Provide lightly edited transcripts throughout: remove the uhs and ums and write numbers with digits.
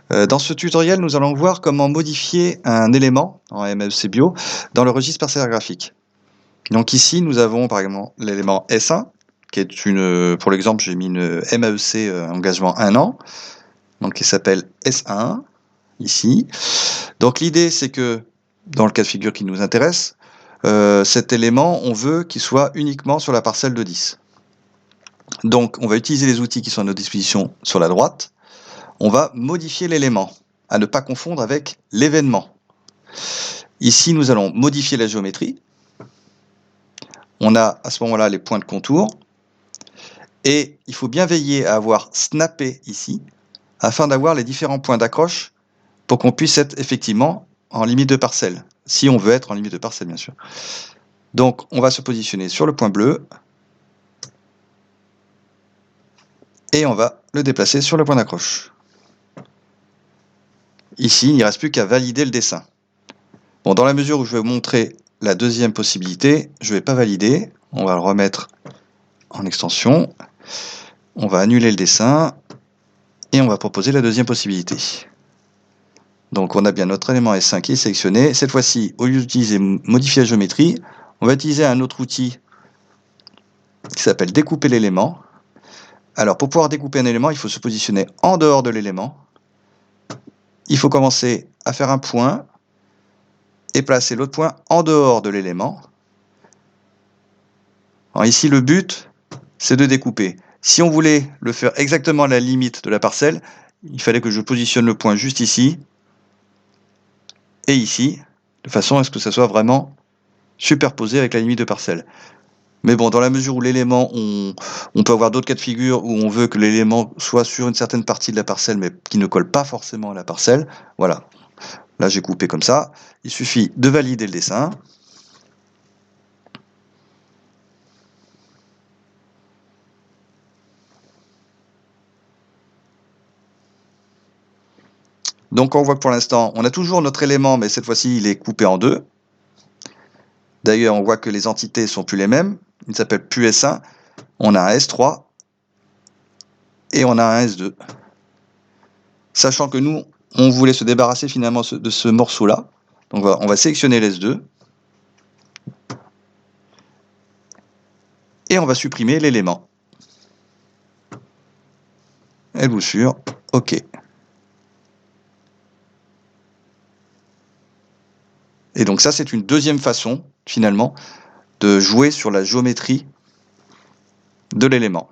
Dans ce tutoriel, nous allons voir comment modifier un élément en MEC Bio dans le registre parcellaire graphique. Donc ici, nous avons par exemple l'élément S1, qui est pour l'exemple, j'ai mis une MEC engagement 1 an, donc qui s'appelle S1, ici. Donc l'idée, c'est que, dans le cas de figure qui nous intéresse, cet élément, on veut qu'il soit uniquement sur la parcelle de 10. Donc on va utiliser les outils qui sont à notre disposition sur la droite. On va modifier l'élément, à ne pas confondre avec l'événement. Ici, nous allons modifier la géométrie. On a à ce moment-là les points de contour. Et il faut bien veiller à avoir snappé ici, afin d'avoir les différents points d'accroche pour qu'on puisse être effectivement en limite de parcelle. Si on veut être en limite de parcelle, bien sûr. Donc, on va se positionner sur le point bleu. Et on va le déplacer sur le point d'accroche. Ici, il n'y reste plus qu'à valider le dessin. Bon, dans la mesure où je vais vous montrer la deuxième possibilité, je ne vais pas valider. On va le remettre en extension. On va annuler le dessin. Et on va proposer la deuxième possibilité. Donc on a bien notre élément S5 qui est sélectionné. Cette fois-ci, au lieu d'utiliser modifier la géométrie, on va utiliser un autre outil qui s'appelle découper l'élément. Alors pour pouvoir découper un élément, il faut se positionner en dehors de l'élément. Il faut commencer à faire un point et placer l'autre point en dehors de l'élément. Ici, le but, c'est de découper. Si on voulait le faire exactement à la limite de la parcelle, il fallait que je positionne le point juste ici et ici, de façon à ce que ça soit vraiment superposé avec la limite de parcelle. Mais bon, dans la mesure où l'élément, on peut avoir d'autres cas de figure où on veut que l'élément soit sur une certaine partie de la parcelle, mais qui ne colle pas forcément à la parcelle. Voilà. Là, j'ai coupé comme ça. Il suffit de valider le dessin. Donc, on voit que pour l'instant, on a toujours notre élément, mais cette fois-ci, il est coupé en deux. D'ailleurs, on voit que les entités ne sont plus les mêmes. Il ne s'appelle plus S1. On a un S3 et on a un S2. Sachant que nous, on voulait se débarrasser finalement de ce morceau-là. Donc on va sélectionner l'S2. Et on va supprimer l'élément. Ébouchure, OK. Et donc ça, c'est une deuxième façon, finalement, de jouer sur la géométrie de l'élément.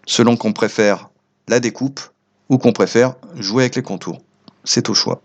Selon qu'on préfère la découpe ou qu'on préfère jouer avec les contours. C'est au choix.